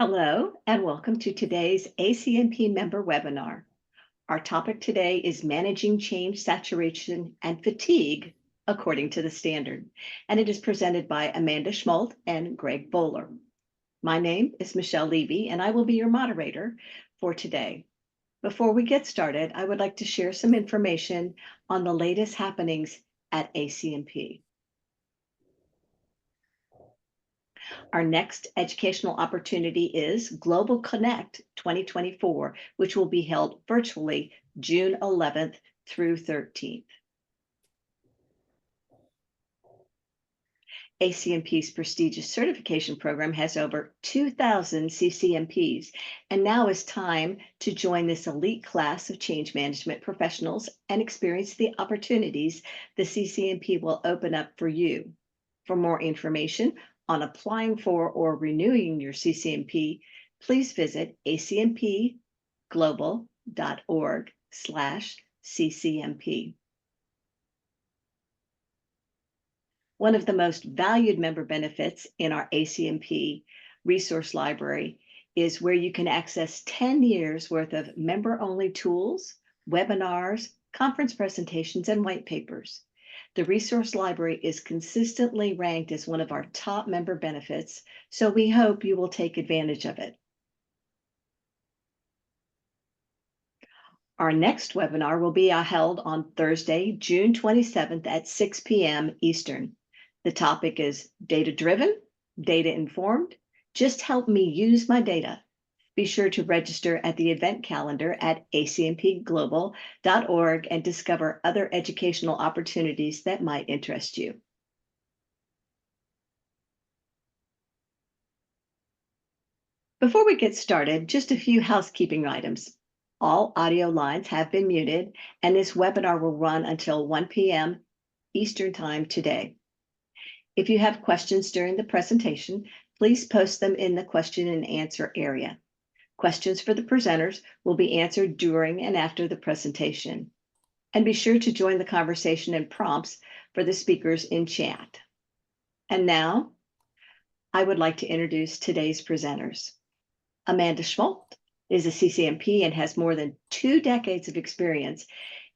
Hello, and welcome to today's ACMP member webinar. Our topic today is managing change, saturation, and fatigue according to the standard, and it is presented by Amanda Schmoldt and Greg Voeller. My name is Michelle Levy, and I will be your moderator for today. Before we get started, I would like to share some information on the latest happenings at ACMP. Our next educational opportunity is Global Connect 2024, which will be held virtually June 11th through 13th. ACMP's prestigious certification program has over 2,000 CCMPs, and now is time to join this elite class of change management professionals and experience the opportunities the CCMP will open up for you. For more information on applying for or renewing your CCMP, please visit acmpglobal.org/CCMP. One of the most valued member benefits in our ACMP resource library is where you can access 10 years worth of member-only tools, webinars, conference presentations, and white papers. The resource library is consistently ranked as one of our top member benefits, so we hope you will take advantage of it. Our next webinar will be held on Thursday, June 27th at 6 p.m. Eastern. The topic is data-driven, data-informed. Just help me use my data. Be sure to register at the event calendar at acmpglobal.org and discover other educational opportunities that might interest you. Before we get started, just a few housekeeping items. All audio lines have been muted, and this webinar will run until 1 p.m. Eastern Time today. If you have questions during the presentation, please post them in the question and answer area. Questions for the presenters will be answered during and after the presentation. And be sure to join the conversation and prompts for the speakers in chat. And now, I would like to introduce today's presenters. Amanda Schmoldt is a CCMP and has more than 2 decades of experience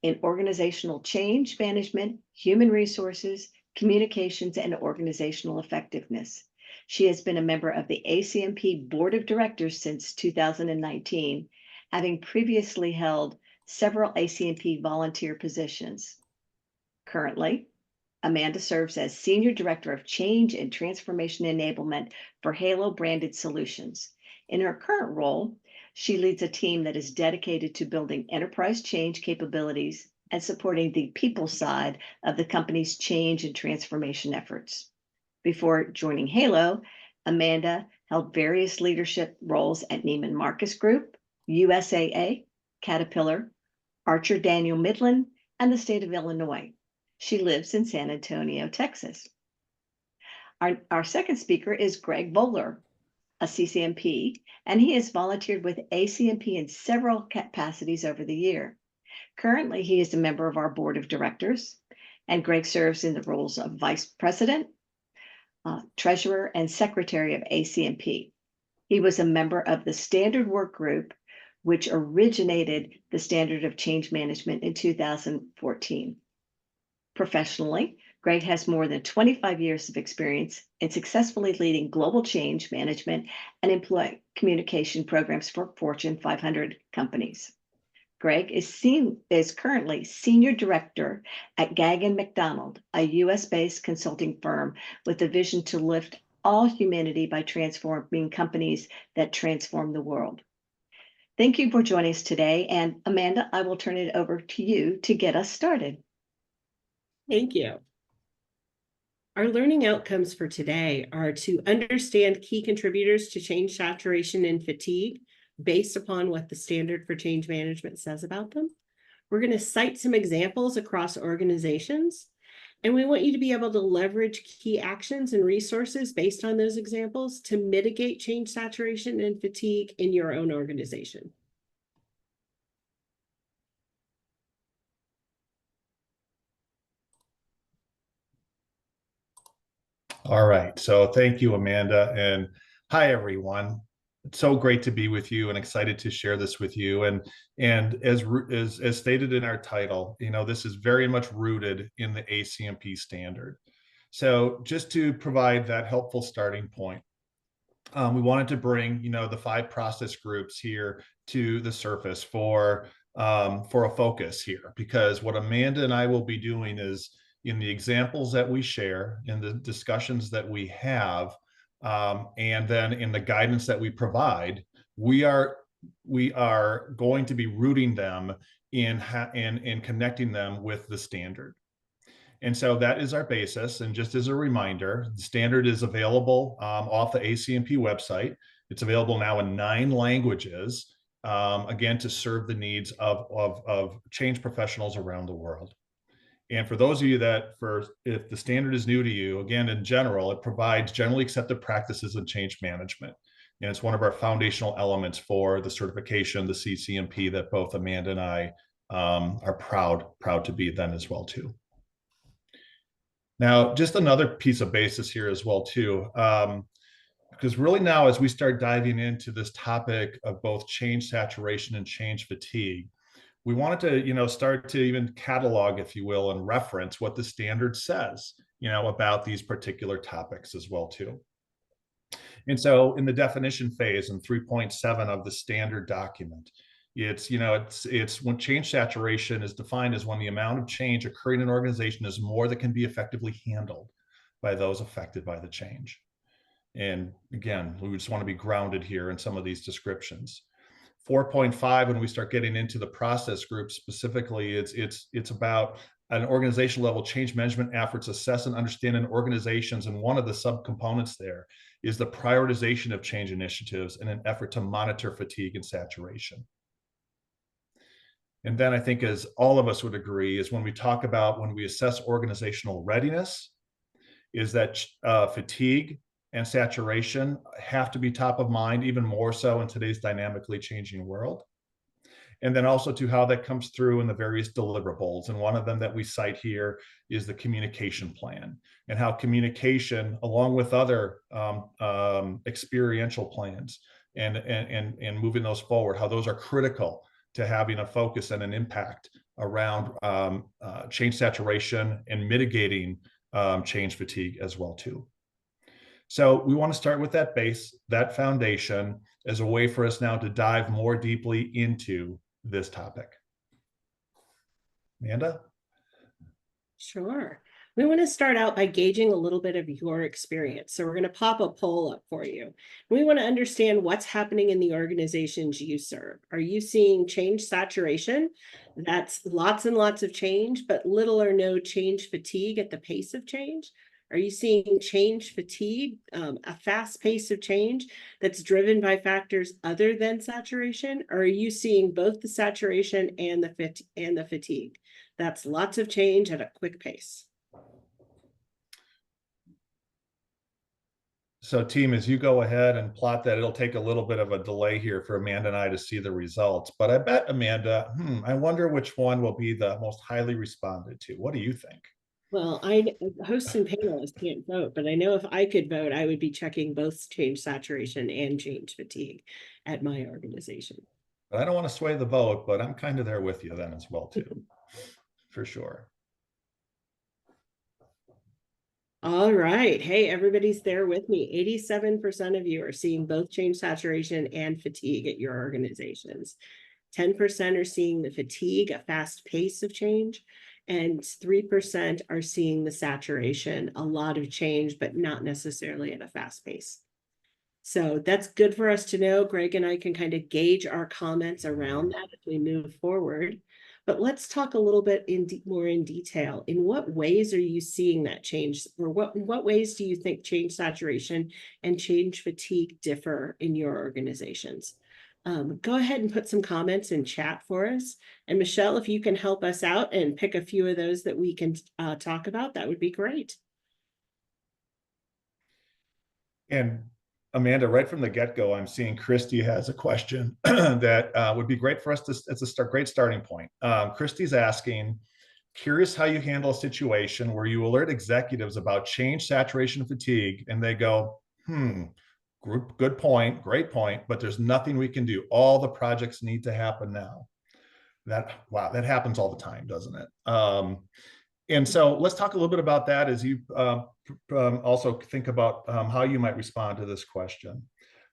in organizational change management, human resources, communications, and organizational effectiveness. She has been a member of the ACMP Board of Directors since 2019, having previously held several ACMP volunteer positions. Currently, Amanda serves as Senior Director of Change and Transformation Enablement for Halo Branded Solutions. In her current role, she leads a team that is dedicated to building enterprise change capabilities and supporting the people side of the company's change and transformation efforts. Before joining Halo, Amanda held various leadership roles at Neiman Marcus Group, USAA, Caterpillar, Archer Daniel Midland, and the state of Illinois. She lives in San Antonio, Texas. Our second speaker is Greg Voeller, a CCMP, and he has volunteered with ACMP in several capacities over the year. Currently, he is a member of our board of directors, and Greg serves in the roles of vice president, treasurer, and secretary of ACMP. He was a member of the Standard Work Group, which originated the standard of change management in 2014. Professionally, Greg has more than 25 years of experience in successfully leading global change management and employee communication programs for Fortune 500 companies. Greg is currently Senior Director at Gaggen McDonald, a US-based consulting firm with a vision to lift all humanity by transforming companies that transform the world. Thank you for joining us today, and Amanda, I will turn it over to you to get us started. Thank you. Our learning outcomes for today are to understand key contributors to change, saturation, and fatigue based upon what the standard for change management says about them. We're going to cite some examples across organizations, and we want you to be able to leverage key actions and resources based on those examples to mitigate change, saturation, and fatigue in your own organization. All right, so thank you, Amanda, and hi, everyone. It's so great to be with you and excited to share this with you. And as stated in our title, this is very much rooted in the ACMP standard. So just to provide that helpful starting point, we wanted to bring, the 5 process groups here to the surface for a focus here, because what Amanda and I will be doing is, in the examples that we share, in the discussions that we have, and then in the guidance that we provide, we are going to be rooting them in connecting them with the standard. And so that is our basis. And just as a reminder, the standard is available off the ACMP website. It's available now in 9 languages, again, to serve the needs of change professionals around the world. And for those of you if the standard is new to you, again, in general, it provides generally accepted practices in change management. And it's one of our foundational elements for the certification, the CCMP, that both Amanda and I are proud to be then as well too. Now, just another piece of basis here as well too, because really now as we start diving into this topic of both change saturation and change fatigue, we wanted to, start to even catalog, if you will, and reference what the standard says, about these particular topics as well too. And so in the definition phase in 3.7 of the standard document, it's when change saturation is defined as when the amount of change occurring in an organization is more than can be effectively handled by those affected by the change. And again, we just want to be grounded here in some of these descriptions. 4.5, when we start getting into the process group specifically, it's about at an organization level, change management efforts assess and understand in organizations, and one of the subcomponents there is the prioritization of change initiatives in an effort to monitor fatigue and saturation. And then I think, as all of us would agree, is when we assess organizational readiness, is that fatigue and saturation have to be top of mind, even more so in today's dynamically changing world. And then also to how that comes through in the various deliverables. And one of them that we cite here is the communication plan, and how communication, along with other experiential plans and moving those forward, how those are critical to having a focus and an impact around change saturation and mitigating change fatigue as well too. So we want to start with that base, that foundation, as a way for us now to dive more deeply into this topic. Amanda? Sure. We want to start out by gauging a little bit of your experience. So we're going to pop a poll up for you. We want to understand what's happening in the organizations you serve. Are you seeing change saturation? That's lots and lots of change, but little or no change fatigue at the pace of change. Are you seeing change fatigue, a fast pace of change that's driven by factors other than saturation? Or are you seeing both the saturation and the fatigue? That's lots of change at a quick pace. So team, as you go ahead and plot that, it'll take a little bit of a delay here for Amanda and I to see the results. But I bet, Amanda, I wonder which one will be the most highly responded to. What do you think? Well, hosts and panelists can't vote, but I know if I could vote, I would be checking both change saturation and change fatigue at my organization. But I don't want to sway the vote, but I'm kind of there with you then as well too, for sure. All right. Hey, everybody's there with me. 87% of you are seeing both change saturation and fatigue at your organizations. 10% are seeing the fatigue, a fast pace of change, and 3% are seeing the saturation, a lot of change, but not necessarily at a fast pace. So that's good for us to know. Greg and I can kind of gauge our comments around that as we move forward. But let's talk a little bit more in detail. In what ways are you seeing that change? Or what ways do you think change saturation and change fatigue differ in your organizations? Go ahead and put some comments in chat for us. And Michelle, if you can help us out and pick a few of those that we can talk about, that would be great. And Amanda, right from the get-go, I'm seeing Christy has a question that would be great for us it's a great starting point. Christy's asking, curious how you handle a situation where you alert executives about change, saturation, fatigue, and they go, Good point, great point, but there's nothing we can do. All the projects need to happen now. Wow, that happens all the time, doesn't it? And so let's talk a little bit about that as you also think about how you might respond to this question.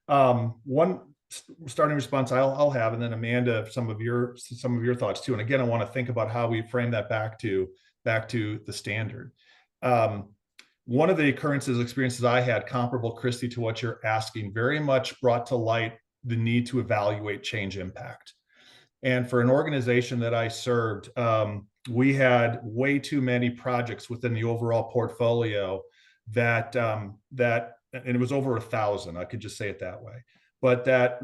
One starting response I'll have, and then Amanda, some of your thoughts too. And again, I want to think about how we frame that back to the standard. One of the experiences I had, comparable, Christy, to what you're asking, very much brought to light the need to evaluate change impact. And for an organization that I served, we had way too many projects within the overall portfolio that and it was over 1,000. I could just say it that way, but that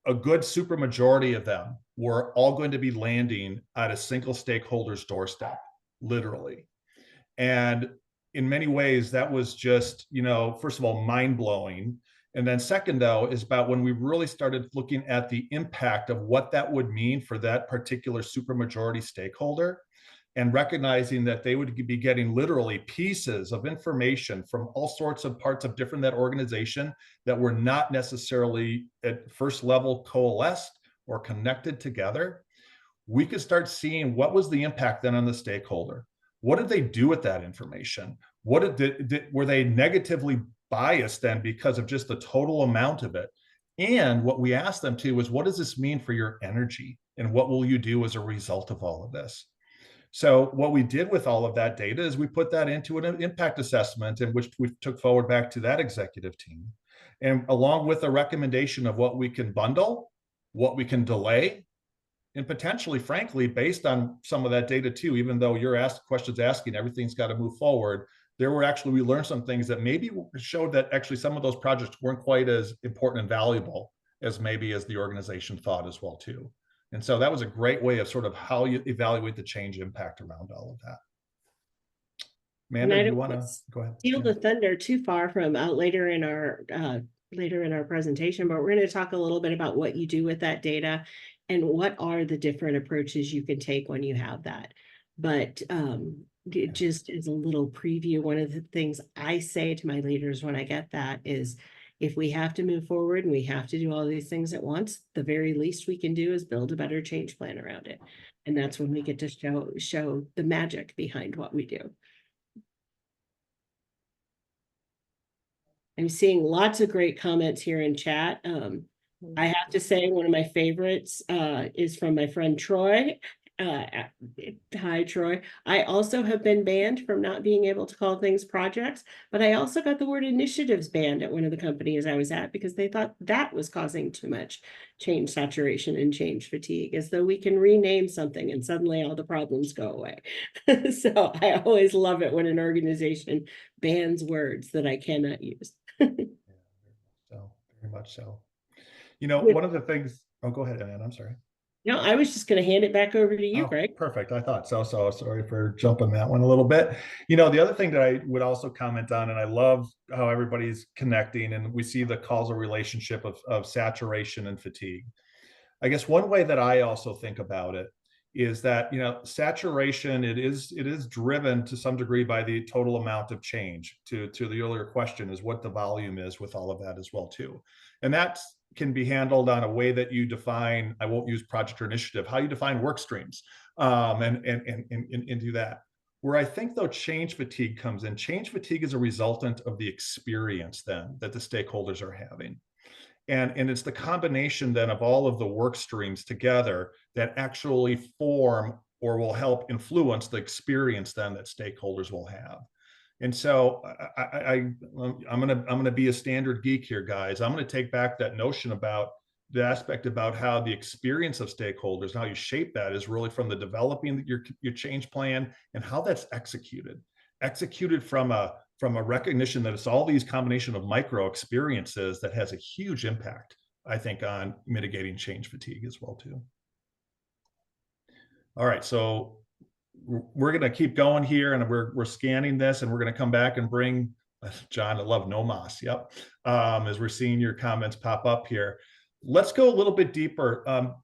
a good super majority of them were all going to be landing at a single stakeholder's doorstep, literally. And in many ways, that was just, first of all, mind-blowing. And then second, though, is about when we really started looking at the impact of what that would mean for that particular supermajority stakeholder, and recognizing that they would be getting literally pieces of information from all sorts of parts of that organization that were not necessarily at first level coalesced or connected together. We could start seeing what was the impact then on the stakeholder. What did they do with that information? Were they negatively biased then because of just the total amount of it? And what we asked them to was, what does this mean for your energy? And what will you do as a result of all of this? So what we did with all of that data is we put that into an impact assessment, in which we took forward back to that executive team. And along with a recommendation of what we can bundle, what we can delay, and potentially, frankly, based on some of that data too, even though you're asking everything's got to move forward, we learned some things that maybe showed that actually some of those projects weren't quite as important and valuable as the organization thought as well too. And so that was a great way of sort of how you evaluate the change impact around all of that. Amanda, do you want to go ahead? Steal the thunder too far from later in our presentation, but we're going to talk a little bit about what you do with that data and what are the different approaches you can take when you have that. But just as a little preview, one of the things I say to my leaders when I get that is, if we have to move forward and we have to do all these things at once, the very least we can do is build a better change plan around it. And that's when we get to show the magic behind what we do. I'm seeing lots of great comments here in chat. I have to say one of my favorites is from my friend Troy. Hi, Troy. I also have been banned from not being able to call things projects, but I also got the word initiatives banned at one of the companies I was at because they thought that was causing too much change saturation and change fatigue, as though we can rename something and suddenly all the problems go away. So I always love it when an organization bans words that I cannot use. So very much so. One of the things, oh, go ahead, Ann, I'm sorry. No, I was just going to hand it back over to you, Greg. Perfect. I thought so. So sorry for jumping that one a little bit. The other thing that I would also comment on, and I love how everybody's connecting and we see the causal relationship of saturation and fatigue. I guess one way that I also think about it is that, saturation, it is driven to some degree by the total amount of change. To the earlier question is what the volume is with all of that as well too. And that can be handled on a way that you define, I won't use project or initiative, how you define work streams, and do that. Where I think though change fatigue comes in, change fatigue is a resultant of the experience then that the stakeholders are having. And it's the combination then of all of the work streams together that actually form or will help influence the experience then that stakeholders will have. And so I'm gonna be a standard geek here, guys. I'm gonna take back that notion about the aspect about how the experience of stakeholders and how you shape that is really from the developing your change plan and how that's executed from a recognition that it's all these combination of micro experiences that has a huge impact, I think, on mitigating change fatigue as well too. All right, so we're going to keep going here, and we're scanning this, and we're going to come back and bring John. I love no moss. Yep. As we're seeing your comments pop up here, let's go a little bit deeper. I'm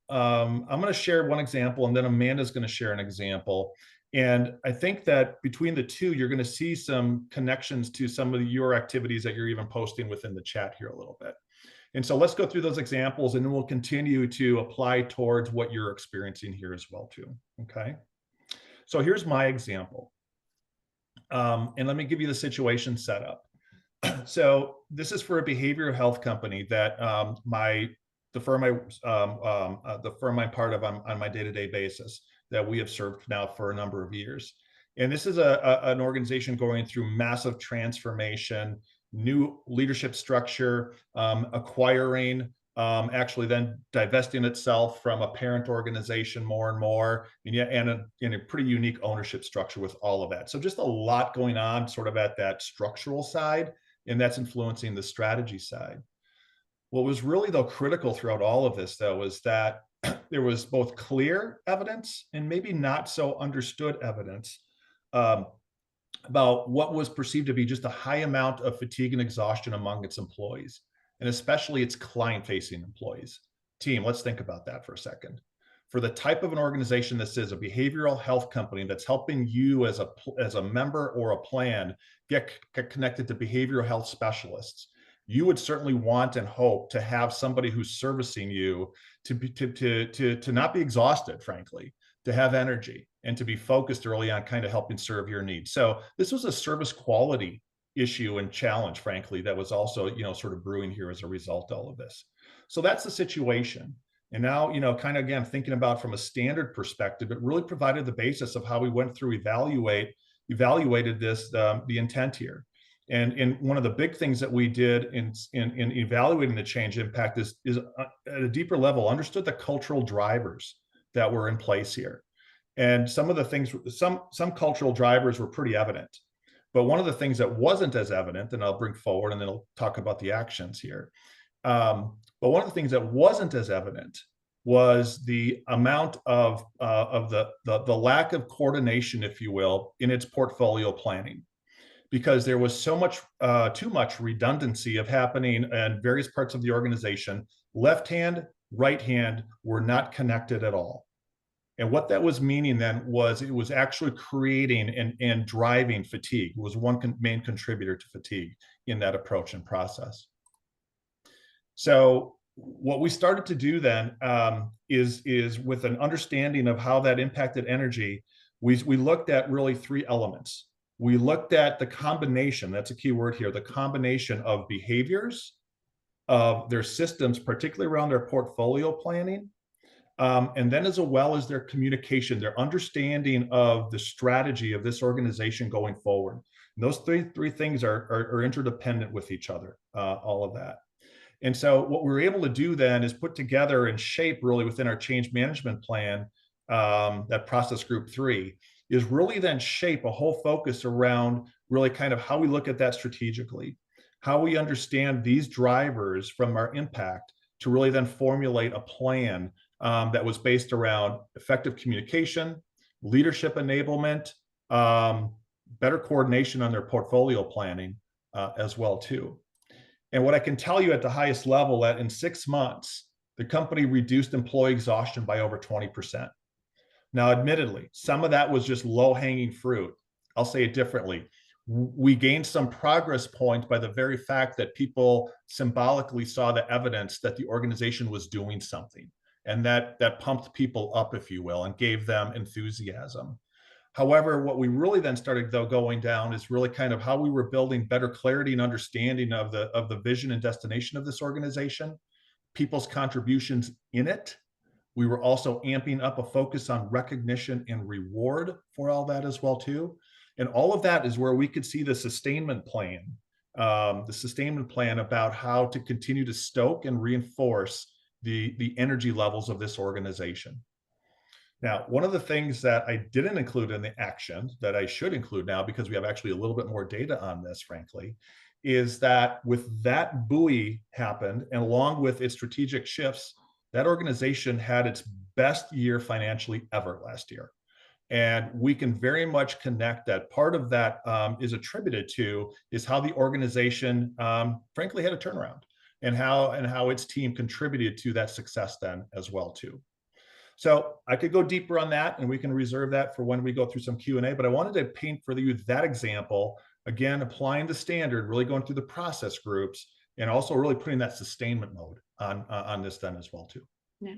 going to share one example, and then Amanda's going to share an example. And I think that between the two, you're going to see some connections to some of your activities that you're even posting within the chat here a little bit. And so let's go through those examples, and then we'll continue to apply towards what you're experiencing here as well too. Okay. So here's my example. And let me give you the situation set up. So this is for a behavioral health company that the firm I'm part of on my day-to-day basis that we have served now for a number of years. And this is an organization going through massive transformation, new leadership structure, acquiring, actually then divesting itself from a parent organization more and more, and yet in a pretty unique ownership structure with all of that. So just a lot going on sort of at that structural side, and that's influencing the strategy side. What was really though critical throughout all of this though was that there was both clear evidence and maybe not so understood evidence about what was perceived to be just a high amount of fatigue and exhaustion among its employees, and especially its client-facing employees. Team, let's think about that for a second. For the type of an organization this is, a behavioral health company that's helping you as a member or a plan get connected to behavioral health specialists, you would certainly want and hope to have somebody who's servicing you to not be exhausted, frankly, to have energy and to be focused early on kind of helping serve your needs. So this was a service quality issue and challenge, frankly, that was also, sort of brewing here as a result of all of this. So that's the situation. And now, kind of again, thinking about from a standard perspective, it really provided the basis of how we went through evaluated this, the intent here. And one of the big things that we did in evaluating the change impact is at a deeper level, understood the cultural drivers that were in place here. And some of the things, some cultural drivers were pretty evident. But one of the things that wasn't as evident, and I'll bring forward, and then I'll talk about the actions here. But one of the things that wasn't as evident was the amount of the lack of coordination, if you will, in its portfolio planning, because there was so much, too much redundancy of happening in various parts of the organization. Left hand, right hand were not connected at all. And what that was meaning then was it was actually creating and driving fatigue. It was one main contributor to fatigue in that approach and process. So what we started to do then is with an understanding of how that impacted energy, we looked at really three elements. We looked at the combination, that's a key word here, the combination of behaviors, of their systems, particularly around their portfolio planning, and then as well as their communication, their understanding of the strategy of this organization going forward. And those three things are interdependent with each other, all of that. And so what we were able to do then is put together and shape really within our change management plan, that process group 3, is really then shape a whole focus around really kind of how we look at that strategically, how we understand these drivers from our impact to really then formulate a plan that was based around effective communication, leadership enablement, better coordination on their portfolio planning as well too. And what I can tell you at the highest level, that in 6 months, the company reduced employee exhaustion by over 20%. Now, admittedly, some of that was just low-hanging fruit. I'll say it differently. We gained some progress points by the very fact that people symbolically saw the evidence that the organization was doing something, and that pumped people up, if you will, and gave them enthusiasm. However, what we really then started though going down is really kind of how we were building better clarity and understanding of the vision and destination of this organization, people's contributions in it. We were also amping up a focus on recognition and reward for all that as well too. And all of that is where we could see the sustainment plan about how to continue to stoke and reinforce the energy levels of this organization. Now, one of the things that I didn't include in the action that I should include now, because we have actually a little bit more data on this, frankly, is that with that buoy happened, and along with its strategic shifts, that organization had its best year financially ever last year. And we can very much connect that. Part of that is attributed to is how the organization, frankly, had a turnaround, and how its team contributed to that success then as well too. So I could go deeper on that, and we can reserve that for when we go through some Q&A, but I wanted to paint for you that example, again, applying the standard, really going through the process groups, and also really putting that sustainment mode on this then as well too. Yeah.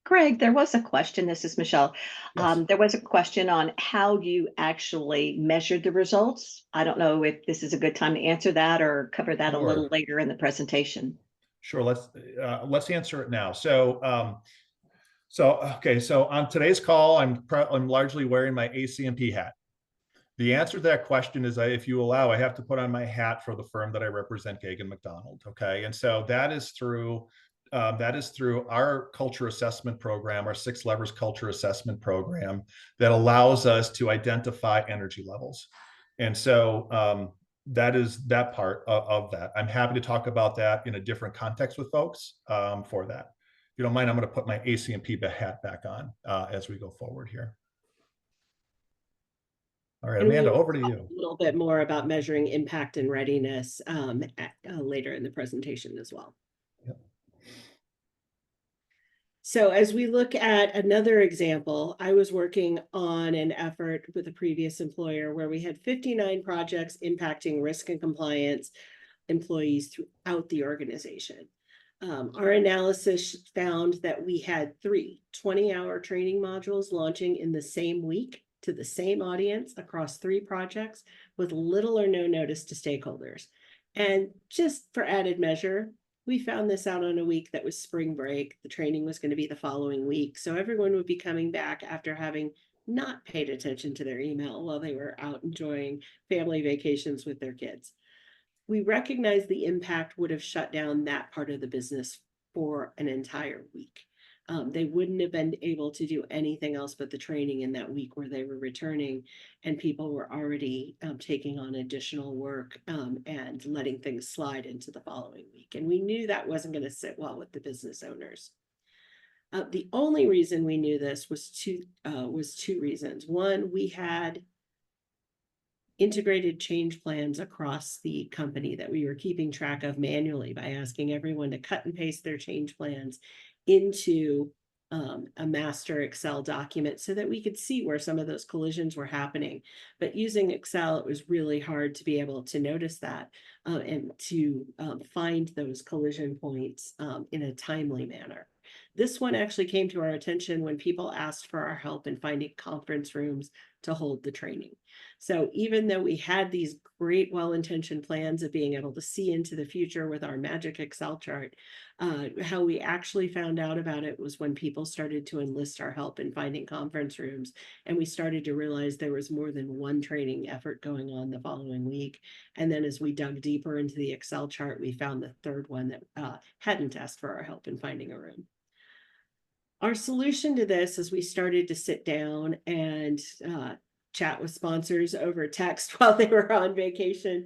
Greg, there was a question. This is Michelle. Yes. There was a question on how you actually measured the results. I don't know if this is a good time to answer that or cover that a little Sure. later in the presentation. Sure. Let's answer it now. So on today's call, I'm largely wearing my ACMP hat. The answer to that question is, if you allow, I have to put on my hat for the firm that I represent, Gagan McDonald. Okay, and so that is through our culture assessment program, our 6 Levers culture assessment program, that allows us to identify energy levels. And so that is that part of that. I'm happy to talk about that in a different context with folks for that. If you don't mind, I'm going to put my ACMP hat back on as we go forward here. All right, And Amanda, we'll over to talk you. a little bit more about measuring impact and readiness later in the presentation as well. Yep. So as we look at another example, I was working on an effort with a previous employer where we had 59 projects impacting risk and compliance employees throughout the organization. Our analysis found that we had 3 20-hour training modules launching in the same week to the same audience across 3 projects with little or no notice to stakeholders. And just for added measure, we found this out on a week that was spring break. The training was going to be the following week. So everyone would be coming back after having not paid attention to their email while they were out enjoying family vacations with their kids. We recognized the impact would have shut down that part of the business for an entire week. They wouldn't have been able to do anything else but the training in that week where they were returning, and people were already taking on additional work and letting things slide into the following week. And we knew that wasn't going to sit well with the business owners. The only reason we knew this was two reasons. One, we had integrated change plans across the company that we were keeping track of manually by asking everyone to cut and paste their change plans into a master Excel document so that we could see where some of those collisions were happening. But using Excel, it was really hard to be able to notice that and to find those collision points in a timely manner. This one actually came to our attention when people asked for our help in finding conference rooms to hold the training. So even though we had these great, well-intentioned plans of being able to see into the future with our magic Excel chart, how we actually found out about it was when people started to enlist our help in finding conference rooms. And we started to realize there was more than one training effort going on the following week. And then as we dug deeper into the Excel chart, we found the third one that hadn't asked for our help in finding a room. Our solution to this is we started to sit down and chat with sponsors over text while they were on vacation.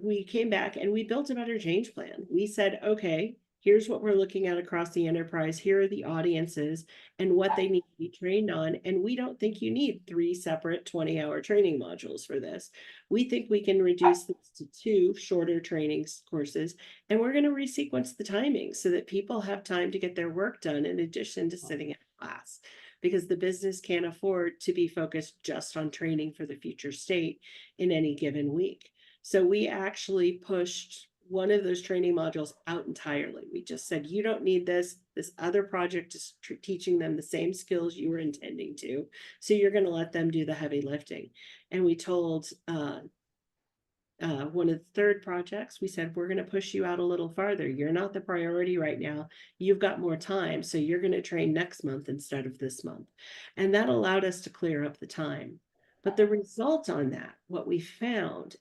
We came back and we built a better change plan. We said, okay, here's what we're looking at across the enterprise. Here are the audiences and what they need to be trained on. And we don't think you need 3 separate 20-hour training modules for this. We think we can reduce this to 2 shorter training courses. And we're going to resequence the timing so that people have time to get their work done in addition to sitting in class, because the business can't afford to be focused just on training for the future state in any given week. So we actually pushed one of those training modules out entirely. We just said, you don't need this. This other project is teaching them the same skills you were intending to. So you're going to let them do the heavy lifting. And we told one of the third projects, we said, we're going to push you out a little farther. You're not the priority right now. You've got more time. So you're going to train next month instead of this month. And that allowed us to clear up the time. But the result on that, what we found,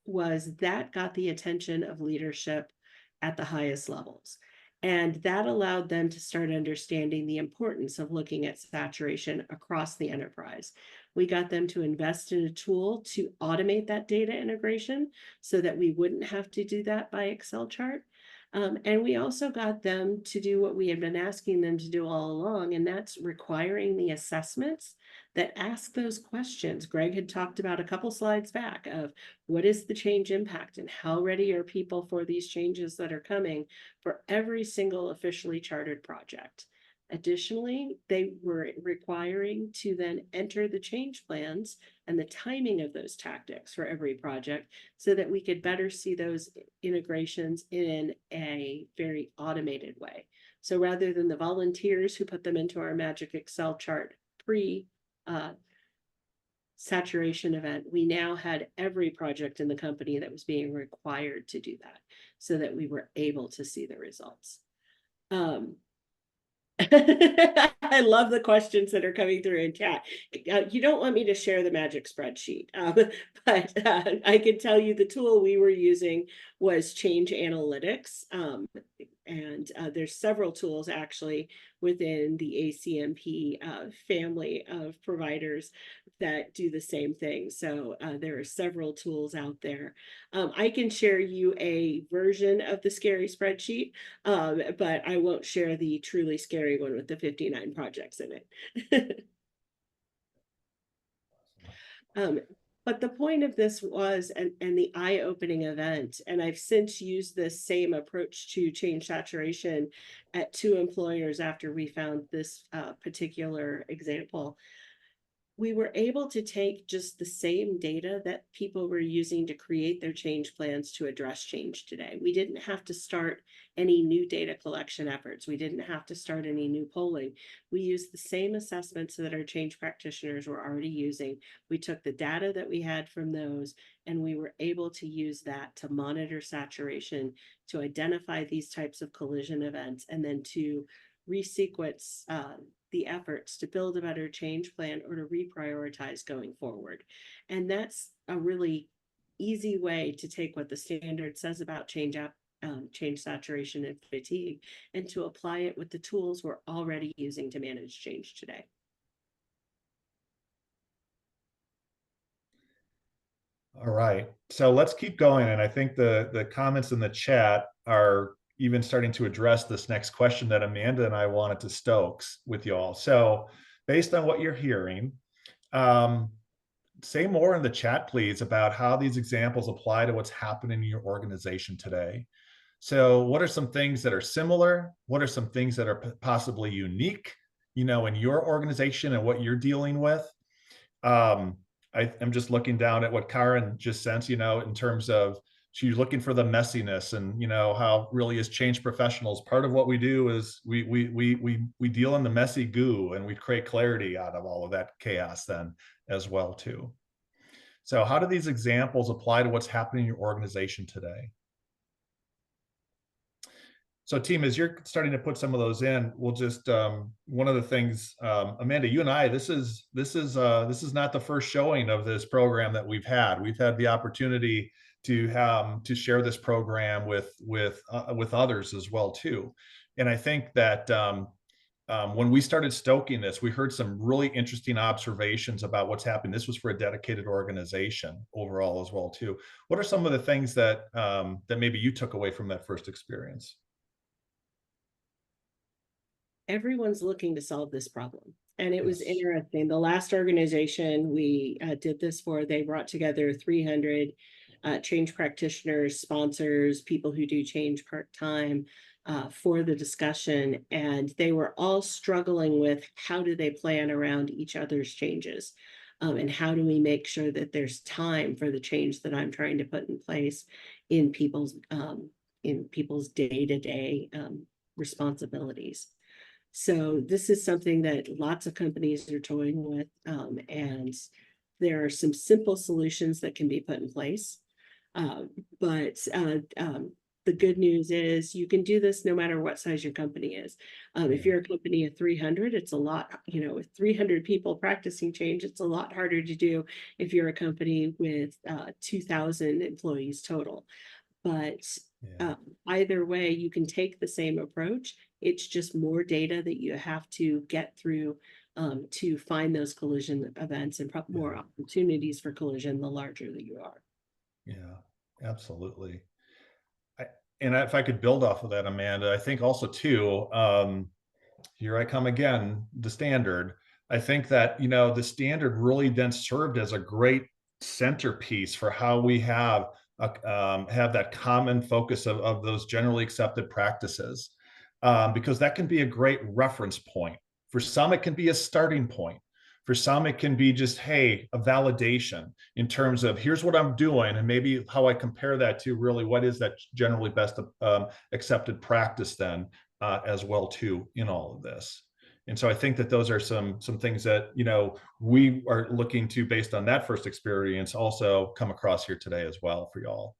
was that got the attention of leadership at the highest levels. And that allowed them to start understanding the importance of looking at saturation across the enterprise. We got them to invest in a tool to automate that data integration so that we wouldn't have to do that by Excel chart. And we also got them to do what we had been asking them to do all along, and that's requiring the assessments that ask those questions. Greg had talked about a couple slides back of what is the change impact and how ready are people for these changes that are coming for every single officially chartered project. Additionally, they were requiring to then enter the change plans and the timing of those tactics for every project so that we could better see those integrations in a very automated way. So rather than the volunteers who put them into our magic Excel chart pre saturation event, we now had every project in the company that was being required to do that so that we were able to see the results. I love the questions that are coming through in chat. You don't want me to share the magic spreadsheet, but I can tell you the tool we were using was Change Analytics. And there's several tools actually within the ACMP family of providers that do the same thing. So there are several tools out there. I can share you a version of the scary spreadsheet, but I won't share the truly scary one with the 59 projects in it. But the point of this was, and the eye-opening event, and I've since used this same approach to change saturation at 2 employers after we found this particular example. We were able to take just the same data that people were using to create their change plans to address change today. We didn't have to start any new data collection efforts. We didn't have to start any new polling. We used the same assessments that our change practitioners were already using. We took the data that we had from those, and we were able to use that to monitor saturation, to identify these types of collision events, and then to resequence the efforts to build a better change plan or to reprioritize going forward. And that's a really easy way to take what the standard says about change saturation and fatigue and to apply it with the tools we're already using to manage change today. All right, so let's keep going. And I think the comments in the chat are even starting to address this next question that Amanda and I wanted to stoke with you all. So based on what you're hearing, say more in the chat, please, about how these examples apply to what's happening in your organization today. So what are some things that are similar? What are some things that are possibly unique, in your organization and what you're dealing with? I'm just looking down at what Karen just sent, in terms of she's looking for the messiness and, how really as change professionals, part of what we do is we deal in the messy goo and we create clarity out of all of that chaos then as well too. So how do these examples apply to what's happening in your organization today? So team, as you're starting to put some of those in, we'll just, one of the things, Amanda, you and I, this is not the first showing of this program that we've had. We've had the opportunity to share this program with others as well too. And I think that when we started stoking this, we heard some really interesting observations about what's happening. This was for a dedicated organization overall as well too. What are some of the things that that maybe you took away from that first experience? Everyone's looking to solve this problem. And it was interesting. The last organization we did this for, they brought together 300 change practitioners, sponsors, people who do change part-time for the discussion. And they were all struggling with how do they plan around each other's changes? And how do we make sure that there's time for the change that I'm trying to put in place in people's day-to-day responsibilities? So this is something that lots of companies are toying with, and there are some simple solutions that can be put in place. But the good news is you can do this no matter what size your company is. If you're a company of 300, it's a lot, with 300 people practicing change, it's a lot harder to do if you're a company with 2,000 employees total. But either way, you can take the same approach. It's just more data that you have to get through to find those collision events and more opportunities for collision the larger that you are. Yeah, absolutely. And if I could build off of that, Amanda, I think also too, here I come again, the standard. I think that, the standard really then served as a great centerpiece for how we have that common focus of those generally accepted practices. because that can be a great reference point. For some, it can be a starting point. For some, it can be just, hey, a validation in terms of here's what I'm doing, and maybe how I compare that to really what is that generally best accepted practice then as well too in all of this. And so I think that those are some things that, you know, we are looking to, based on that first experience, also come across here today as well for y'all.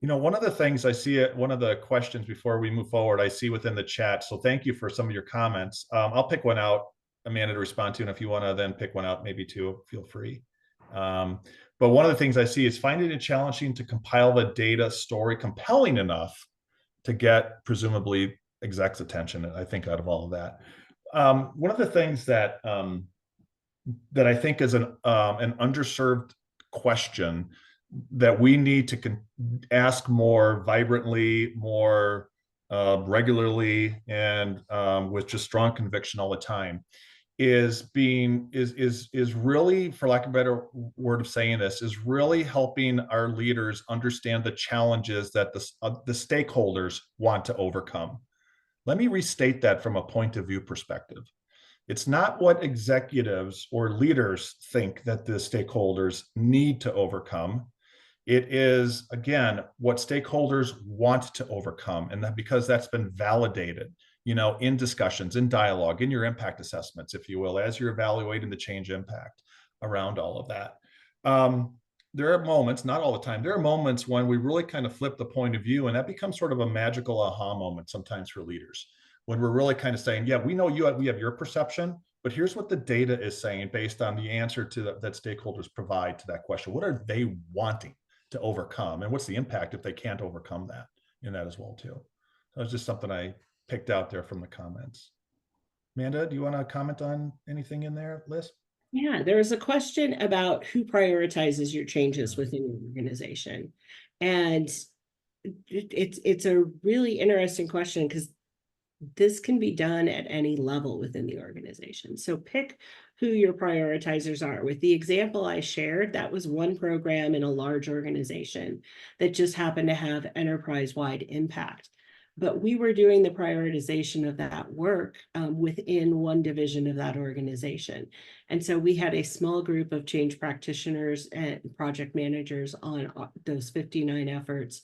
You know, one of the things I see, one of the questions before we move forward, I see within the chat. So thank you for some of your comments. I'll pick one out, Amanda, to respond to. And if you want to then pick one out, maybe two, feel free. But one of the things I see is finding it challenging to compile the data story compelling enough to get presumably exec's attention, I think, out of all of that. One of the things that that I think is an underserved question that we need to ask more vibrantly, more regularly, and with just strong conviction all the time, is really, for lack of a better word of saying this, is really helping our leaders understand the challenges that the stakeholders want to overcome. Let me restate that from a point of view perspective. It's not what executives or leaders think that the stakeholders need to overcome. It is, again, what stakeholders want to overcome. And that because that's been validated, you know, in discussions, in dialogue, in your impact assessments, if you will, as you're evaluating the change impact around all of that. There are moments, not all the time, there are moments when we really kind of flip the point of view, and that becomes sort of a magical aha moment sometimes for leaders, when we're really kind of saying, yeah, we know we have your perception, but here's what the data is saying based on the answer to that stakeholders provide to that question. What are they wanting to overcome, and what's the impact if they can't overcome that in that as well too? So it's just something I picked out there from the comments. Amanda, do you want to comment on anything in there, Liz? Yeah, there was a question about who prioritizes your changes within your organization. And it's a really interesting question, because this can be done at any level within the organization. So pick who your prioritizers are. With the example I shared, that was one program in a large organization that just happened to have enterprise-wide impact. But we were doing the prioritization of that work within one division of that organization. And so we had a small group of change practitioners and project managers on those 59 efforts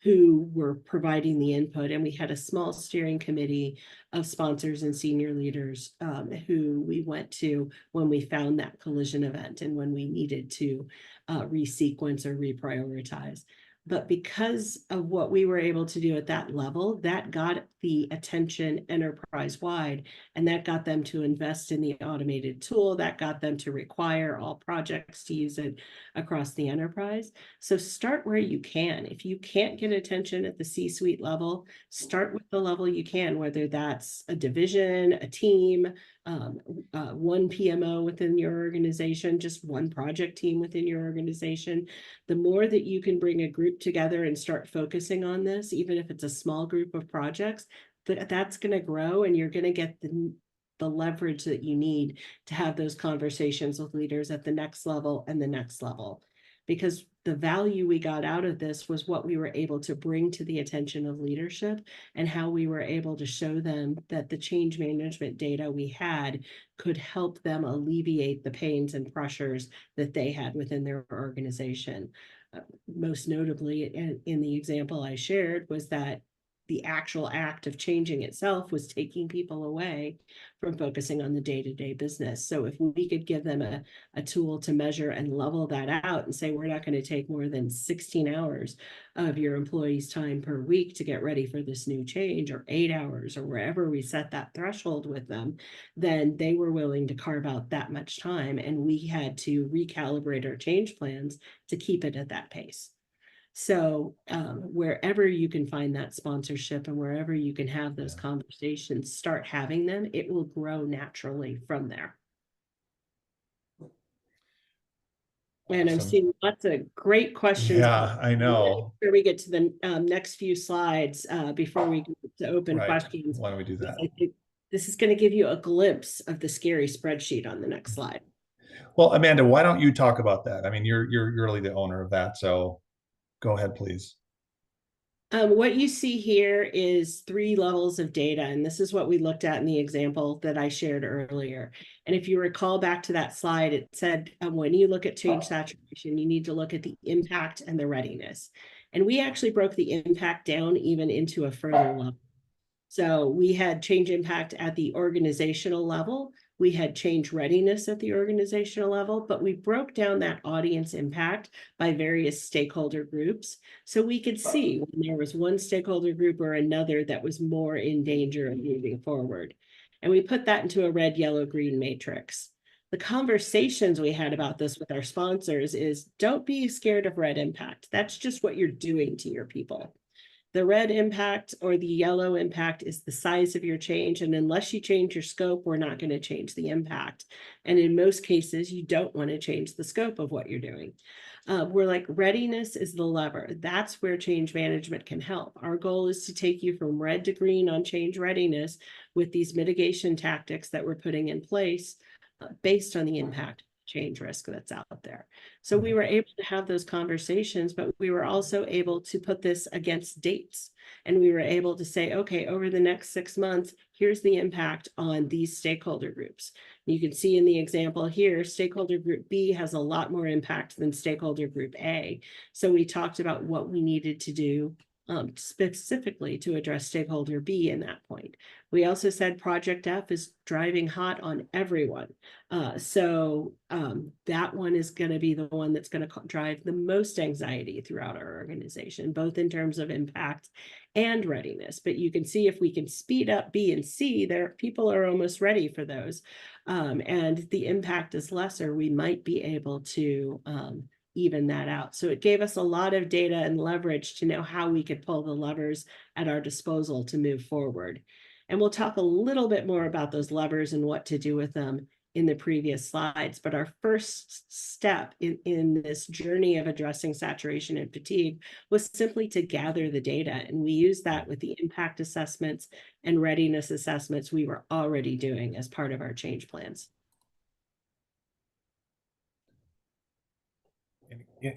who were providing the input. And we had a small steering committee of sponsors and senior leaders who we went to when we found that collision event and when we needed to resequence or reprioritize. But because of what we were able to do at that level, that got the attention enterprise-wide, and that got them to invest in the automated tool, that got them to require all projects to use it across the enterprise. So start where you can. If you can't get attention at the C-suite level, start with the level you can, whether that's a division, a team, one PMO within your organization, just one project team within your organization. The more that you can bring a group together and start focusing on this, even if it's a small group of projects, that's going to grow, and you're going to get the leverage that you need to have those conversations with leaders at the next level and the next level. Because the value we got out of this was what we were able to bring to the attention of leadership, and how we were able to show them that the change management data we had could help them alleviate the pains and pressures that they had within their organization. Most notably, in the example I shared, was that the actual act of changing itself was taking people away from focusing on the day-to-day business. So if we could give them a tool to measure and level that out and say, we're not going to take more than 16 hours of your employees' time per week to get ready for this new change, or 8 hours, or wherever we set that threshold with them, then they were willing to carve out that much time. And we had to recalibrate our change plans to keep it at that pace. So wherever you can find that sponsorship and wherever you can have those conversations, start having them. It will grow naturally from there. And I'm seeing lots of great questions. Yeah, I know. Before we get to the next few slides, before we get to open questions. Why don't we do that? I think this is going to give you a glimpse of the scary spreadsheet on the next slide. Well, Amanda, why don't you talk about that? I mean, you're really the owner of that, so go ahead, please. What you see here is 3 levels of data, and this is what we looked at in the example that I shared earlier. And if you recall back to that slide, it said when you look at change saturation, you need to look at the impact and the readiness. And we actually broke the impact down even into a further level. So we had change impact at the organizational level. We had change readiness at the organizational level, but we broke down that audience impact by various stakeholder groups. So we could see when there was one stakeholder group or another that was more in danger of moving forward. And we put that into a red, yellow, green matrix. The conversations we had about this with our sponsors is don't be scared of red impact. That's just what you're doing to your people. The red impact or the yellow impact is the size of your change. And unless you change your scope, we're not going to change the impact. And in most cases, you don't want to change the scope of what you're doing. We're like, readiness is the lever. That's where change management can help. Our goal is to take you from red to green on change readiness with these mitigation tactics that we're putting in place based on the impact change risk that's out there. So we were able to have those conversations, but we were also able to put this against dates. And we were able to say, okay, over the next 6 months, here's the impact on these stakeholder groups. You can see in the example here, stakeholder group B has a lot more impact than stakeholder group A. So we talked about what we needed to do specifically to address stakeholder B in that point. We also said Project F is driving hot on everyone. So that one is going to be the one that's going to drive the most anxiety throughout our organization, both in terms of impact and readiness. But you can see if we can speed up B and C, there people are almost ready for those. And the impact is lesser, we might be able to even that out. So it gave us a lot of data and leverage to know how we could pull the levers at our disposal to move forward. And we'll talk a little bit more about those levers and what to do with them in the previous slides. But our first step in this journey of addressing saturation and fatigue was simply to gather the data. And we used that with the impact assessments and readiness assessments we were already doing as part of our change plans.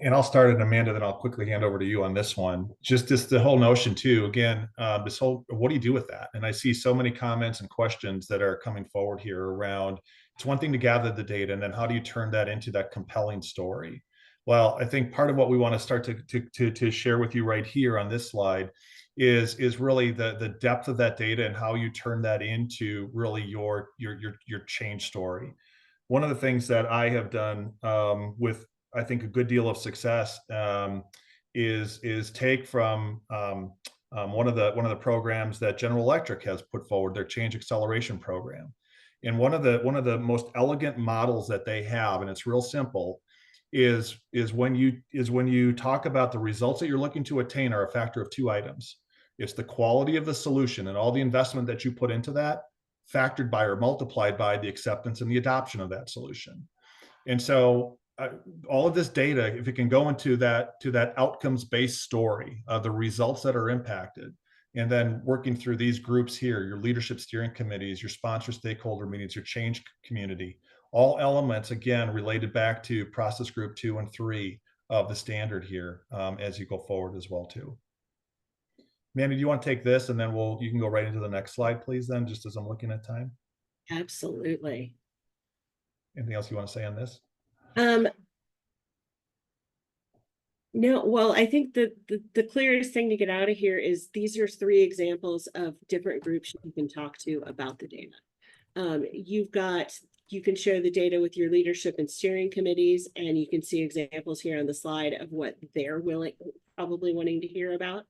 And I'll start it, Amanda, then I'll quickly hand over to you on this one. Just the whole notion too, again, this whole, what do you do with that? And I see so many comments and questions that are coming forward here around, it's one thing to gather the data, and then how do you turn that into that compelling story? Well, I think part of what we want to start to share with you right here on this slide is really the depth of that data and how you turn that into really your change story. One of the things that I have done with, I think, a good deal of success is take from one of the programs that General Electric has put forward, their change acceleration program. And one of the most elegant models that they have, and it's real simple, is when you talk about the results that you're looking to attain are a factor of 2 items. It's the quality of the solution and all the investment that you put into that, factored by or multiplied by the acceptance and the adoption of that solution. And so all of this data, if it can go into that outcomes-based story of the results that are impacted, and then working through these groups here, your leadership steering committees, your sponsor stakeholder meetings, your change community, all elements, again, related back to process group 2 and 3 of the standard here as you go forward as well too. Mandy, do you want to take this and then you can go right into the next slide, please, then, just as I'm looking at time? Absolutely. Anything else you want to say on this? No, well, I think the clearest thing to get out of here is these are 3 examples of different groups you can talk to about the data. You can share the data with your leadership and steering committees, and you can see examples here on the slide of what they're probably wanting to hear about.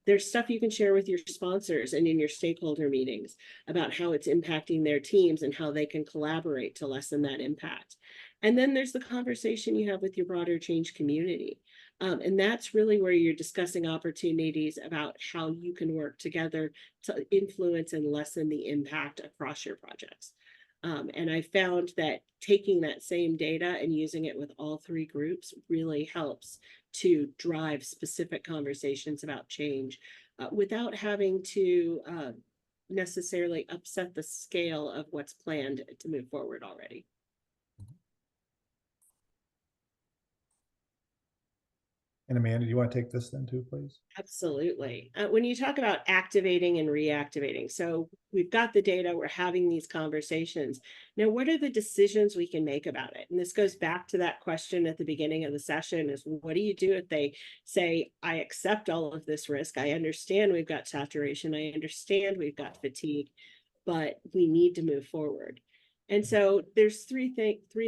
There's stuff you can share with your sponsors and in your stakeholder meetings about how it's impacting their teams and how they can collaborate to lessen that impact. And then there's the conversation you have with your broader change community. And that's really where you're discussing opportunities about how you can work together to influence and lessen the impact across your projects. And I found that taking that same data and using it with all 3 groups really helps to drive specific conversations about change without having to necessarily upset the scale of what's planned to move forward already. And Amanda, do you want to take this then too, please? Absolutely. When you talk about activating and reactivating, so we've got the data, we're having these conversations. Now, what are the decisions we can make about it? And this goes back to that question at the beginning of the session is, what do you do if they say, I accept all of this risk. I understand we've got saturation. I understand we've got fatigue, but we need to move forward. And so there's three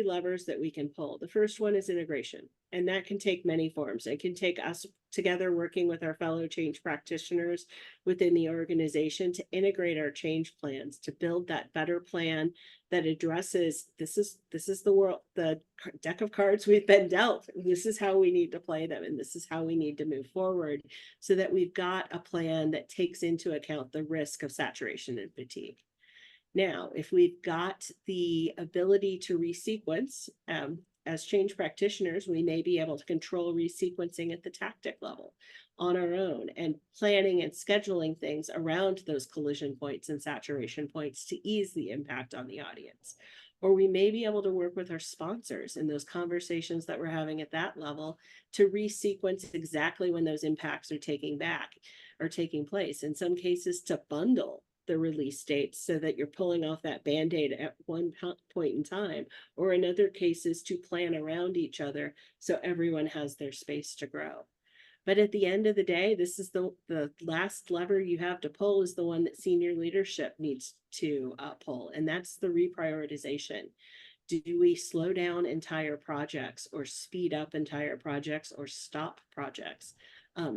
levers that we can pull. The first one is integration, and that can take many forms. It can take us together working with our fellow change practitioners within the organization to integrate our change plans, to build that better plan that addresses this is the world, the deck of cards we've been dealt. This is how we need to play them, and this is how we need to move forward so that we've got a plan that takes into account the risk of saturation and fatigue. Now, if we've got the ability to resequence, as change practitioners, we may be able to control resequencing at the tactic level on our own and planning and scheduling things around those collision points and saturation points to ease the impact on the audience. Or we may be able to work with our sponsors in those conversations that we're having at that level to resequence exactly when those impacts are taking place. In some cases, to bundle the release dates so that you're pulling off that Band-Aid at one point in time, or in other cases to plan around each other so everyone has their space to grow. But at the end of the day, this is the last lever you have to pull is the one that senior leadership needs to pull, and that's the reprioritization. Do we slow down entire projects or speed up entire projects or stop projects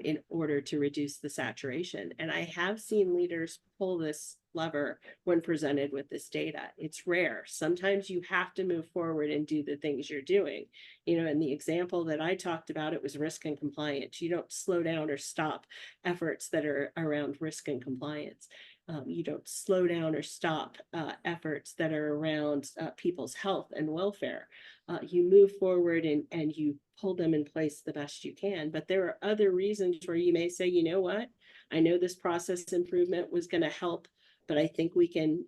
in order to reduce the saturation? And I have seen leaders pull this lever when presented with this data. It's rare. Sometimes you have to move forward and do the things you're doing. You know, in the example that I talked about, it was risk and compliance. You don't slow down or stop efforts that are around risk and compliance. You don't slow down or stop efforts that are around people's health and welfare. You move forward and you pull them in place the best you can. But there are other reasons where you may say, you know what, I know this process improvement was going to help, but I think we can,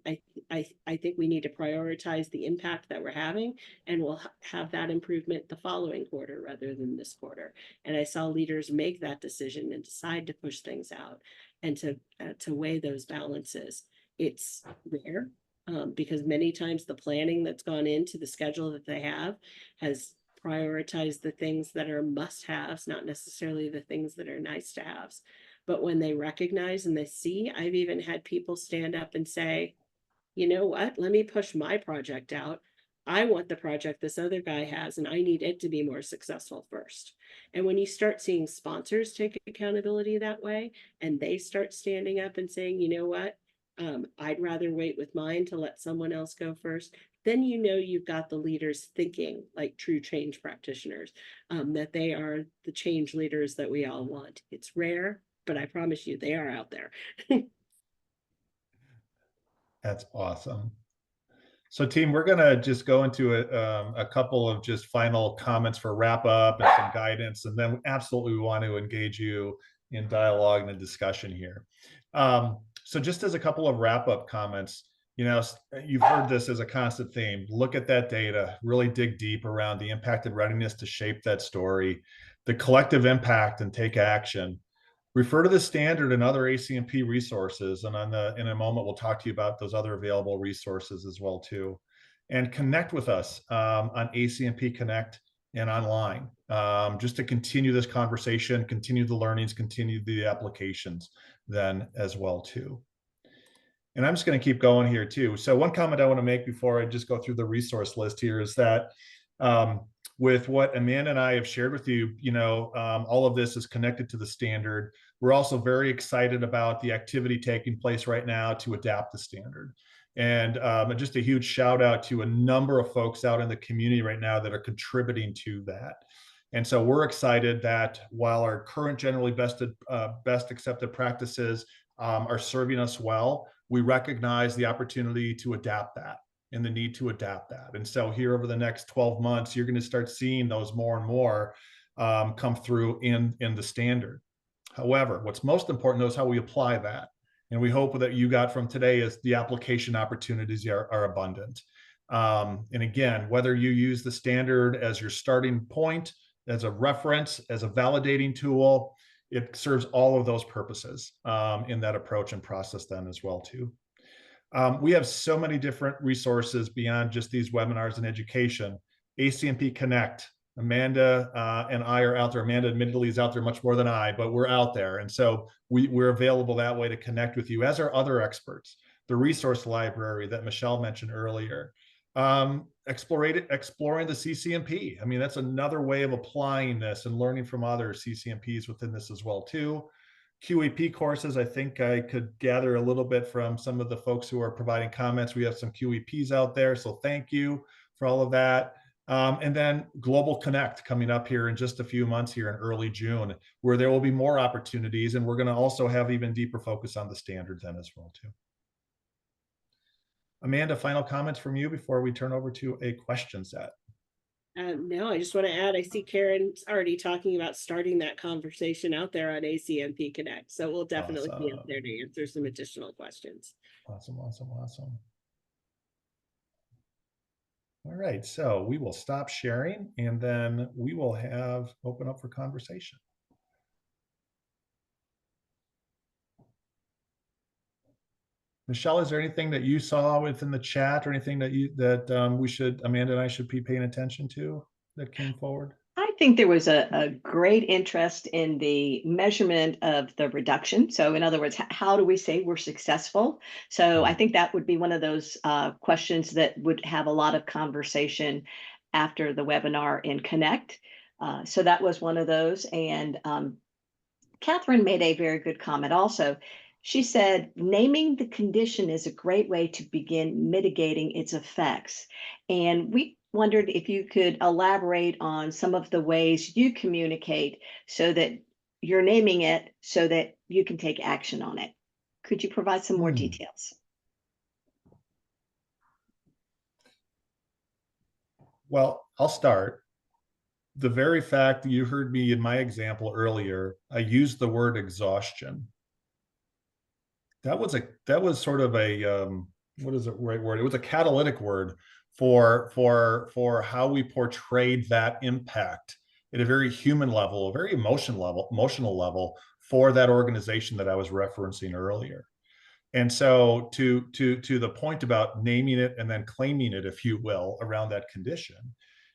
I think we need to prioritize the impact that we're having, and we'll have that improvement the following quarter rather than this quarter. And I saw leaders make that decision and decide to push things out and to weigh those balances. It's rare because many times the planning that's gone into the schedule that they have has prioritized the things that are must-haves, not necessarily the things that are nice-to-haves. But when they recognize and they see, I've even had people stand up and say, you know what, let me push my project out. I want the project this other guy has, and I need it to be more successful first. And when you start seeing sponsors take accountability that way, and they start standing up and saying, you know what, I'd rather wait with mine to let someone else go first, then you know you've got the leaders thinking like true change practitioners, that they are the change leaders that we all want. It's rare, but I promise you they are out there. That's awesome. So team, we're going to just go into a couple of just final comments for wrap up and some guidance, and then absolutely we want to engage you in dialogue and a discussion here. So just as a couple of wrap up comments, you know, you've heard this as a constant theme. Look at that data, really dig deep around the impact and readiness to shape that story, the collective impact, and take action. Refer to the standard and other ACMP resources, and in a moment we'll talk to you about those other available resources as well too. And connect with us on ACMP Connect and online, just to continue this conversation, continue the learnings, continue the applications then as well too. And I'm just going to keep going here too. So one comment I want to make before I just go through the resource list here is that with what Amanda and I have shared with you, you know, all of this is connected to the standard. We're also very excited about the activity taking place right now to adapt the standard. And just a huge shout out to a number of folks out in the community right now that are contributing to that. And so we're excited that while our current generally best accepted practices are serving us well, we recognize the opportunity to adapt that and the need to adapt that. And so here over the next 12 months, you're going to start seeing those more and more come through in the standard. However, what's most important is how we apply that. And we hope that you got from today is the application opportunities are abundant. And again, whether you use the standard as your starting point, reference, as a validating tool. It serves all of those purposes in that approach and process then as well too. We have so many different resources beyond just these webinars and education. ACMP Connect. Amanda and I are out there. Amanda admittedly is out there much more than I, but we're out there. And so we're available that way to connect with you, as are other experts. The resource library that Michelle mentioned earlier. Exploring the CCMP. I mean, that's another way of applying this and learning from other CCMPs within this as well too. QEP courses, I think I could gather a little bit from some of the folks who are providing comments. We have some QEPs out there, so thank you for all of that. And then Global Connect coming up here in just a few months here in early June, where there will be more opportunities, and we're going to also have even deeper focus on the standard then as well too. Amanda, final comments from you before we turn over to a question set. No, I just want to add, I see Karen's already talking about starting that conversation out there on ACMP Connect. So we'll definitely be up there to answer some additional questions. Awesome. All right, so we will stop sharing and then we will open up for conversation. Michelle, is there anything that you saw within the chat or anything that Amanda and I should be paying attention to that came forward? I think there was a great interest in the measurement of the reduction. So in other words, how do we say we're successful? So I think that would be one of those questions that would have a lot of conversation after the webinar in Connect. So that was one of those. And Catherine made a very good comment also. She said, naming the condition is a great way to begin mitigating its effects. And we wondered if you could elaborate on some of the ways you communicate so that you're naming it so that you can take action on it. Could you provide some more details? Well, I'll start. The very fact that you heard me in my example earlier, I used the word exhaustion. That was sort of a what is the right word? It was a catalytic word for how we portrayed that impact at a very human level, a very emotional level for that organization that I was referencing earlier. And so to the point about naming it and then claiming it, if you will, around that condition,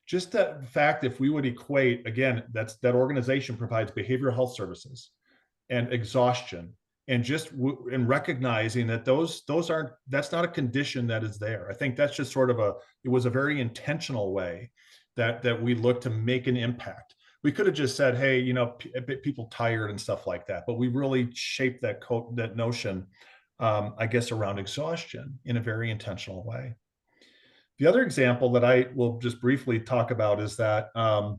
just that fact, if we would equate, again, that organization provides behavioral health services and exhaustion, and just in recognizing that that's not a condition that is there. I think that's just sort of it was a very intentional way that we look to make an impact. We could have just said, hey, people tired and stuff like that, but we really shaped that notion, I guess, around exhaustion in a very intentional way. The other example that I will just briefly talk about is that a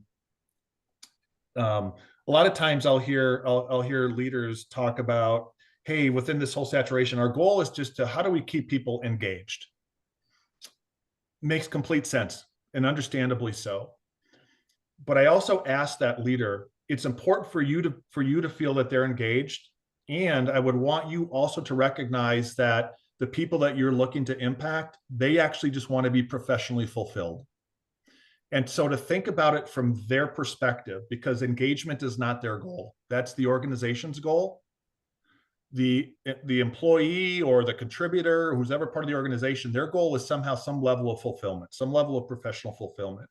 lot of times I'll hear leaders talk about, hey, within this whole saturation, our goal is just how do we keep people engaged? Makes complete sense, and understandably so. But I also ask that leader, it's important for you to feel that they're engaged, and I would want you also to recognize that the people that you're looking to impact, they actually just want to be professionally fulfilled. And so to think about it from their perspective, because engagement is not their goal, that's the organization's goal. The employee or the contributor, who's ever part of the organization, their goal is somehow some level of fulfillment, some level of professional fulfillment.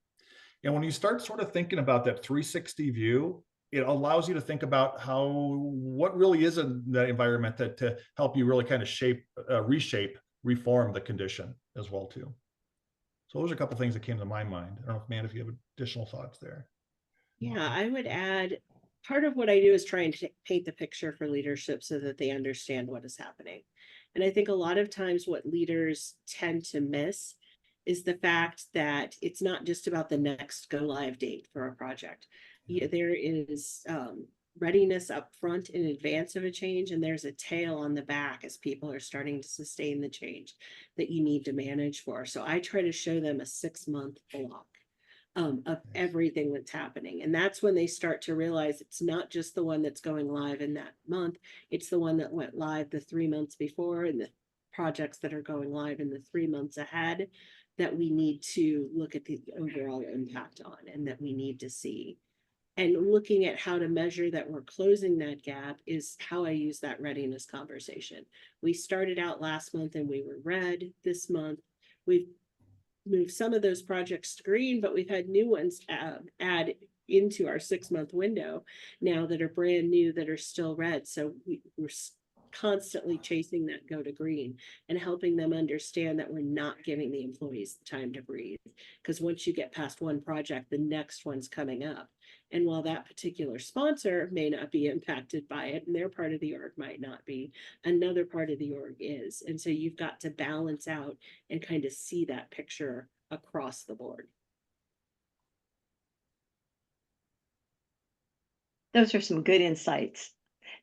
And when you start sort of thinking about that 360 view, it allows you to think about what really is in that environment to help you really kind of reshape, reform the condition as well too. So those are a couple of things that came to my mind. I don't know, Amanda, if you have additional thoughts there. Yeah, I would add, part of what I do is trying to paint the picture for leadership so that they understand what is happening. And I think a lot of times what leaders tend to miss is the fact that it's not just about the next go live date for a project. There is readiness up front in advance of a change, and there's a tail on the back as people are starting to sustain the change that you need to manage for. So I try to show them a 6-month block of everything that's happening. And that's when they start to realize it's not just the one that's going live in that month, it's the one that went live the 3 months before and the projects that are going live in the 3 months ahead that we need to look at the overall impact on and that we need to see. And looking at how to measure that we're closing that gap is how I use that readiness conversation. We started out last month and we were red. This month we've moved some of those projects to green, but we've had new ones add into our 6-month window now that are brand new that are still red. So we're constantly chasing that go to green and helping them understand that we're not giving the employees time to breathe. Because once you get past one project, the next one's coming up. And while that particular sponsor may not be impacted by it, and their part of the org might not be, another part of the org is. And so you've got to balance out and kind of see that picture across the board. Those are some good insights.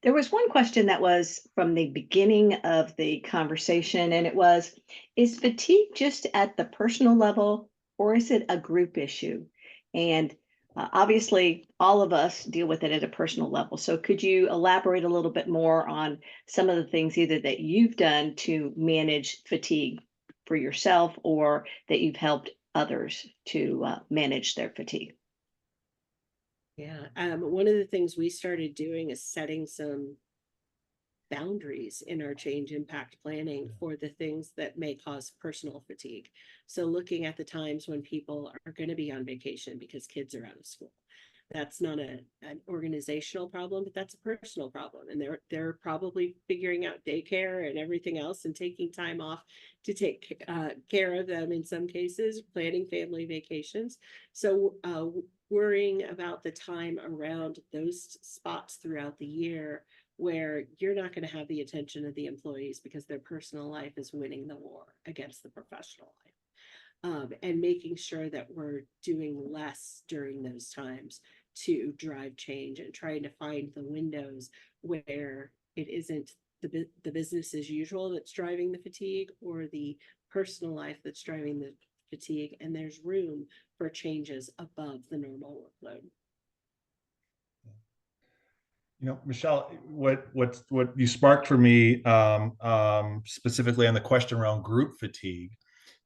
There was one question that was from the beginning of the conversation, and it was, is fatigue just at the personal level, or is it a group issue? And obviously, all of us deal with it at a personal level. So could you elaborate a little bit more on some of the things either that you've done to manage fatigue for yourself, or that you've helped others to manage their fatigue? Yeah. One of the things we started doing is setting some boundaries in our change impact planning for the things that may cause personal fatigue. So looking at the times when people are going to be on vacation because kids are out of school. That's not an organizational problem, but that's a personal problem. And they're probably figuring out daycare and everything else and taking time off to take care of them in some cases, planning family vacations. So worrying about the time around those spots throughout the year where you're not going to have the attention of the employees because their personal life is winning the war against the professional life. And making sure that we're doing less during those times to drive change and trying to find the windows where it isn't the business as usual that's driving the fatigue or the personal life that's driving the fatigue, and there's room for changes above the normal workload. You know, Michelle, what you sparked for me specifically on the question around group fatigue,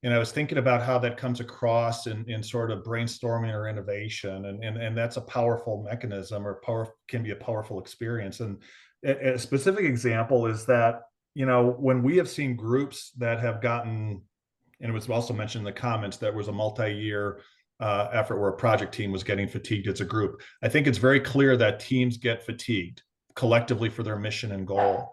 and I was thinking about how that comes across in sort of brainstorming or innovation, and that's a powerful mechanism, or can be a powerful experience. And a specific example is that, you know, when we have seen groups that have gotten, and it was also mentioned in the comments, that was a multi-year effort where a project team was getting fatigued as a group. I think it's very clear that teams get fatigued collectively for their mission and goal.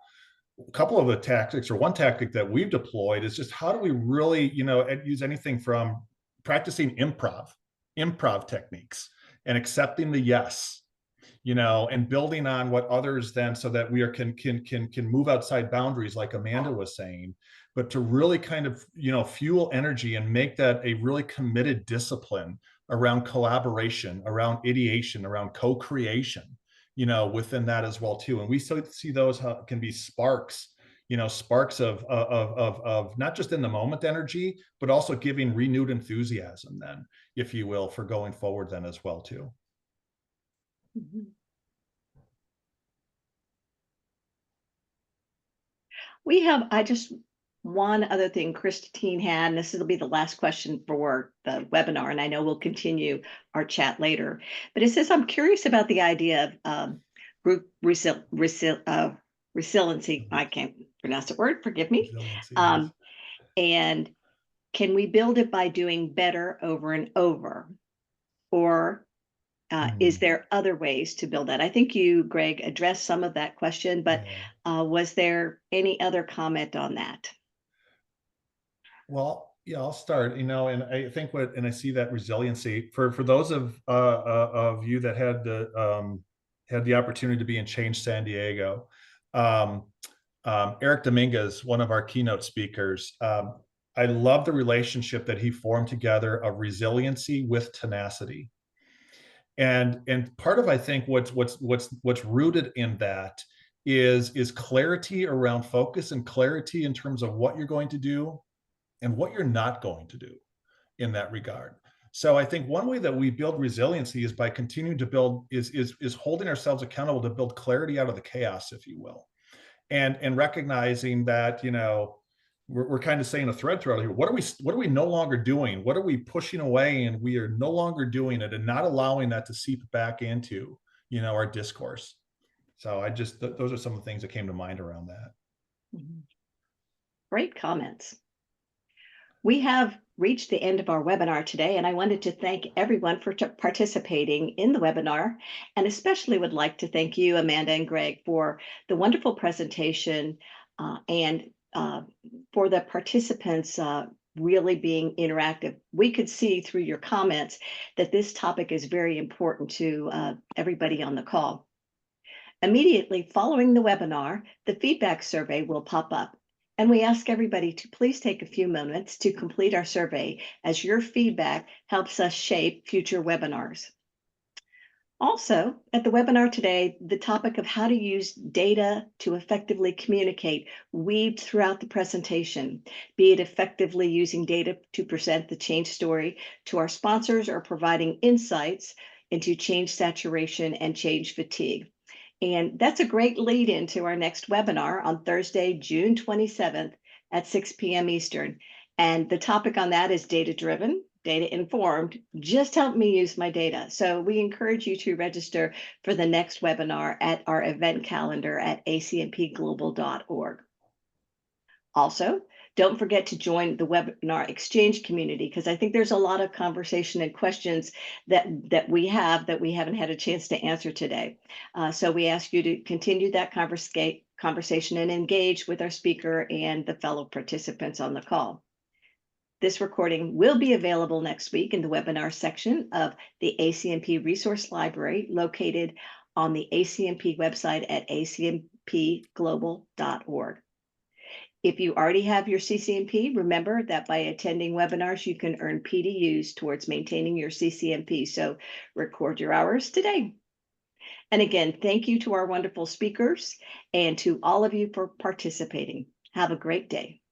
A couple of the tactics, or one tactic that we've deployed, is just how do we really, you know, use anything from practicing improv techniques and accepting the yes, you know, and building on what others then, so that we can move outside boundaries, like Amanda was saying, but to really kind of, you know, fuel energy and make that a really committed discipline around collaboration, around ideation, around co-creation, you know, within that as well too. And we see those can be sparks, you know, sparks of not just in the moment energy, but also giving renewed enthusiasm then, if you will, for going forward then as well too. Mm-hmm. We have, one other thing Christine had, and this will be the last question for the webinar, and I know we'll continue our chat later, but it says, I'm curious about the idea of group resiliency. I can't pronounce the word, forgive me. And can we build it by doing better over and over? Or is there other ways to build that? I think you, Greg, addressed some of that question, but was there any other comment on that? Well, yeah, I'll start, you know, and I think and I see that resiliency for those of you that had the opportunity to be in Change San Diego. Eric Dominguez, one of our keynote speakers, I love the relationship that he formed together of resiliency with tenacity. And part of, I think, what's rooted in that is clarity around focus, and clarity in terms of what you're going to do and what you're not going to do in that regard. So I think one way that we build resiliency is by continuing to build, is holding ourselves accountable to build clarity out of the chaos, if you will, and recognizing that, you know, we're kind of saying a thread throughout here. What are we no longer doing? What are we pushing away and we are no longer doing it and not allowing that to seep back into, our discourse? So I just, those are some of the things that came to mind around that. Mhm. Great comments. We have reached the end of our webinar today, and I wanted to thank everyone for participating in the webinar, and especially would like to thank you, Amanda and Greg, for the wonderful presentation and for the participants really being interactive. We could see through your comments that this topic is very important to everybody on the call. Immediately following the webinar, the feedback survey will pop up. And we ask everybody to please take a few moments to complete our survey, as your feedback helps us shape future webinars. Also, at the webinar today, the topic of how to use data to effectively communicate weaved throughout the presentation, be it effectively using data to present the change story to our sponsors or providing insights into change saturation and change fatigue. And that's a great lead into our next webinar on Thursday, June 27th at 6 p.m. Eastern. And the topic on that is data-driven, data-informed. Just help me use my data. So we encourage you to register for the next webinar at our event calendar at acmpglobal.org. Also, don't forget to join the webinar exchange community, because I think there's a lot of conversation and questions that we haven't had a chance to answer today. So we ask you to continue that conversation and engage with our speaker and the fellow participants on the call. This recording will be available next week in the webinar section of the ACMP Resource Library, located on the ACMP website at acmpglobal.org. If you already have your CCMP, remember that by attending webinars, you can earn PDUs towards maintaining your CCMP. So record your hours today. And again, thank you to our wonderful speakers and to all of you for participating. Have a great day.